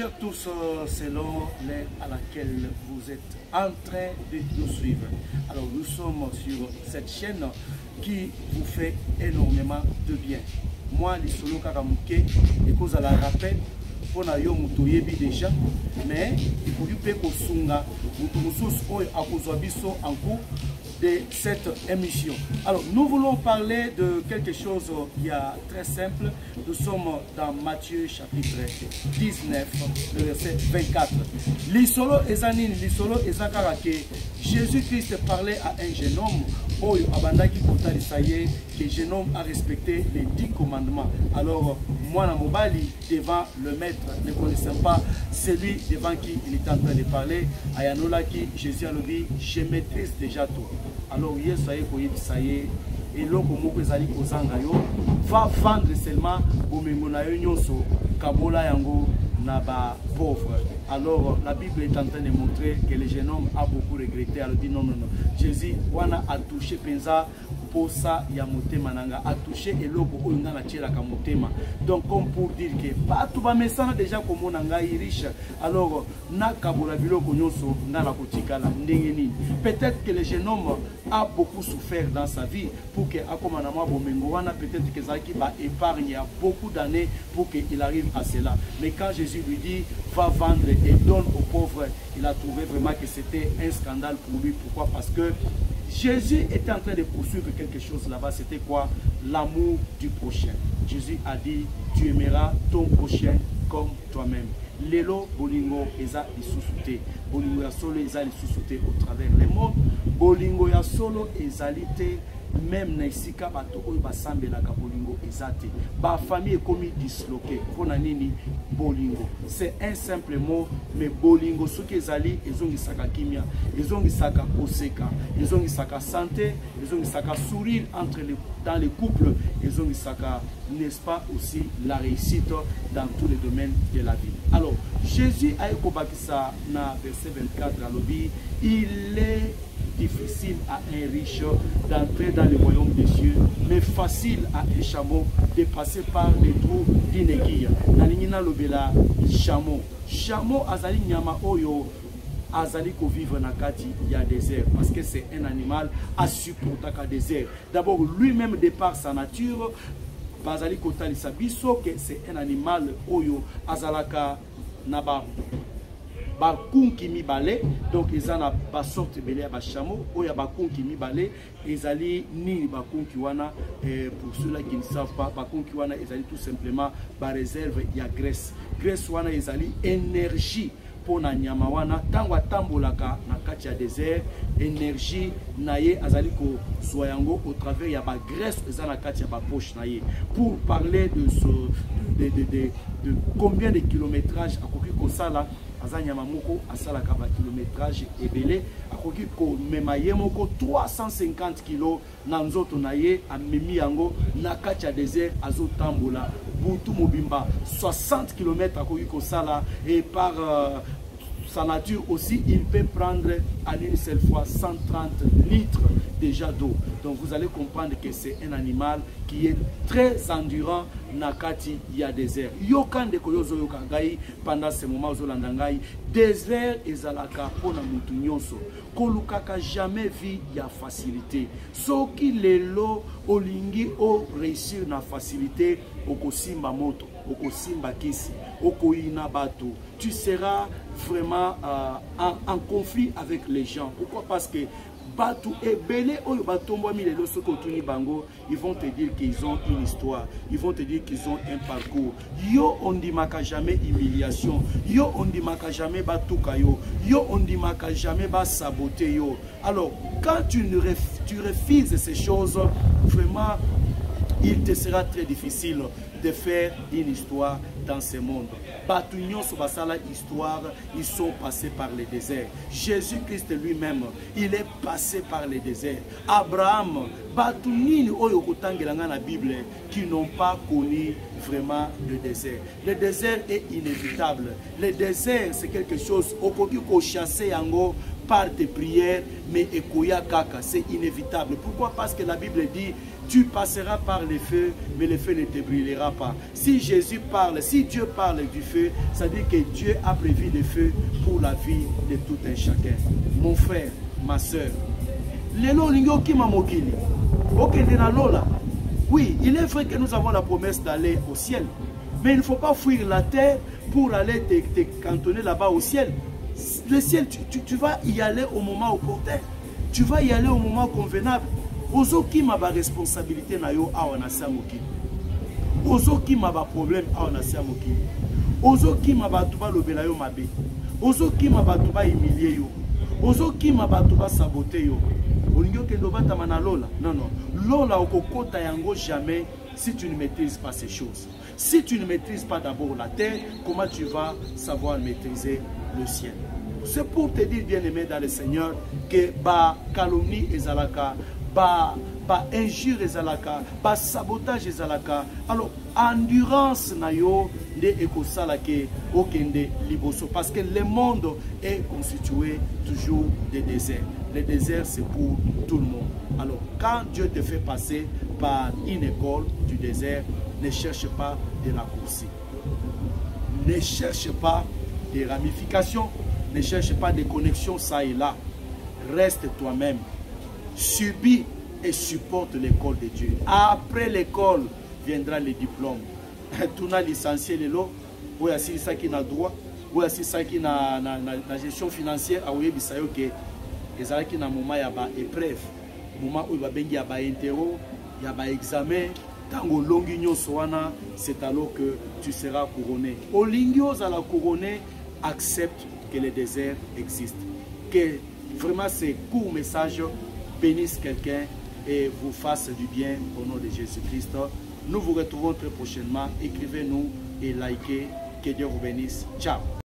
Chers tous, selon l'ère à laquelle vous êtes en train de nous suivre. Alors nous sommes sur cette chaîne qui vous fait énormément de bien. Moi, les solo karamuke, et cause à la rappel, on a eu un déjà, mais il faut que Kosunga, en cours de cette émission. Alors, nous voulons parler de quelque chose qui est très simple. Nous sommes dans Matthieu chapitre 19, le verset 24. L'isolo ezanine, l'isolo ezakarake. Jésus-Christ parlait à un jeune homme, Oyo Abandaki Kotalisaye, que le jeune homme a respecté les 10 commandements. Alors, moi, Mobali, devant le maître, ne connaissant pas celui devant qui il est en train de parler, Ayanola qui Jésus a dit, je maîtrise déjà tout. Alors, et l'homme va vendre seulement au Mengonayo Nyonso, Kabola Yango, Naba pauvre. Alors, la Bible est en train de montrer que le jeune homme a beaucoup regretté. Elle dit non, non, non. Jésus a touché Penza. Posa ya motema nanga a touché et logo oinga na tchela ka motema. Donc comme pour dire que pas tout ba mesana déjà comme nanga riche. Alors na kabola biloko nyonso na la kotikala ndenge nini. Peut-être que le jeune homme a beaucoup souffert dans sa vie pour que akomana mwa bomengo wana peut-être que ça qui va épargner beaucoup d'années pour qu'il arrive à cela. Mais quand Jésus lui dit va vendre et donne aux pauvres, il a trouvé vraiment que c'était un scandale pour lui. Pourquoi? Parce que Jésus était en train de poursuivre quelque chose là-bas. C'était quoi? L'amour du prochain. Jésus a dit, tu aimeras ton prochain comme toi-même. Lelo bolingo eza isusute. Bolingo ya solo eza isusute au travers les mondes. Bolingo ya solo ezalite. Même Naisika bato oyo basambelaka bolingo ezate. Ba famille ekomi disloquée. Pona nini bolingo. C'est un simple mot, mais bolingo soki ezali ezongisaka kimia, ezongisaka oseka, ezongisaka santé, ezongisaka sourire dans les couples, ezongisaka, n'est-ce pas, aussi la réussite dans tous les domaines de la vie. Alors, Jésus a ekobakisa na verset 24 à l'obi, il est difficile à un riche d'entrer dans le royaume des cieux, mais facile à un chameau de passer par les trous d'une aiguille. Naningina lobela chameau. Chameau azali nyama oyo azali ko vivre na kati ya désert parce que c'est un animal à supporter ka désert. D'abord lui-même de par sa nature, bazali kotali sabiso que c'est un animal oyo azalaka naba bakunki mibale, donc ils ont pas sorte belé à chameau, ou ya bakunki mibale, ils allaient ni bakunki wana, pour ceux-là qui ne savent pas, bakunki wana, ils allaient tout simplement ba réserve ya graisse. Graisse wana, ils allaient énergie pour na nyama wana, tangwa tambolaka na kati ya désert, énergie naye azali ko soyango au travers ya ba graisse ils na kati ya ba poche naye. Pour parler de de combien de kilométrage à koki kosala azanyama moko asalaka ba kilométrage ebele akoki ko memaye moko 350 kg na nzoto naye amemi yango na kati ya désert azotambola butu mobimba 60 km akoki ko sala et par sa nature aussi, il peut prendre à une seule fois 130 litres déjà d'eau. Donc vous allez comprendre que c'est un animal qui est très endurant nakati ya désert. Yokan de koyozo yokangai pendant ce moment zolandangai désert ezalaka pona mutu nyonso. Kolukaka jamais vie ya facilité. Soki lelo olingi o réussir na facilité okosimba moto, okosimba kisi, okoina bato. Tu seras vraiment en conflit avec les gens. Pourquoi? Parce que Batu et Belé, ils vont te dire qu'ils ont une histoire. Ils vont te dire qu'ils ont un parcours. Yo on dit maka jamais humiliation. Yo on dit maka jamais batuka yo. Yo on dit maka jamais ba saboter yo. Alors quand tu refuses ces choses, vraiment il te sera très difficile de faire une histoire dans ce monde. Batunion sur la histoire, ils sont passés par le désert. Jésus-Christ lui-même, il est passé par le désert. Abraham, Batunini Oyokotangelanga la Bible, qui n'ont pas connu vraiment le désert. Le désert est inévitable. Le désert, c'est quelque chose, Okokiko chassé yango, par tes prières, mais ekoya kaka, c'est inévitable. Pourquoi? Parce que la Bible dit, tu passeras par le feu, mais le feu ne te brûlera pas. Si Jésus parle, si Dieu parle du feu, ça veut dire que Dieu a prévu le feu pour la vie de tout un chacun. Mon frère, ma soeur, lelo lingo kima mokili, okende na lola. Oui, il est vrai que nous avons la promesse d'aller au ciel, mais il ne faut pas fuir la terre pour aller te cantonner là-bas au ciel. Le ciel, tu vas y aller au moment opportun. Tu vas y aller au moment convenable. Ozo qui m'a ba responsabilité na yo awa na samoki. Ozo qui m'a ba problème awa na samoki. Ozo qui m'a ba tuba lobela yo mabe. Ozo qui m'a ba tuba humilier yo. Ozo qui m'a ba tuba saboter yo. Olingo kendo bata mana lola. Non non. Lola okokota yango jamais si tu ne maîtrises pas ces choses. Si tu ne maîtrises pas d'abord la terre, comment tu vas savoir maîtriser le ciel? C'est pour te dire, bien-aimé dans le Seigneur, que ba calomnie ezalaka, ba injure ezalaka, ba sabotage ezalaka. Alors, endurance na yo de ekosala ke okende liboso, parce que le monde est constitué toujours de déserts. Le désert, c'est pour tout le monde. Alors, quand Dieu te fait passer par une école du désert, ne cherche pas de raccourcis. Ne cherche pas des ramifications. Ne cherche pas des connexions ça et là. Reste toi-même. Subis et supporte l'école de Dieu. Après l'école viendra le diplôme. Tu n'as licencié les lots. Ou si ça qui n'a droit. Ou si ça qui n'a gestion financière. Ah oui, ça y est. Les gens qui n'ont moment il y a des épreuves. Moment où il y a des interro, il y a des examens. Tango longigno soana, c'est alors que tu seras couronné. Au lingio à la couronner, accepte que le désert existe. Que vraiment ces courts messages bénissent quelqu'un et vous fassent du bien au nom de Jésus-Christ. Nous vous retrouvons très prochainement. Écrivez-nous et likez. Que Dieu vous bénisse. Ciao.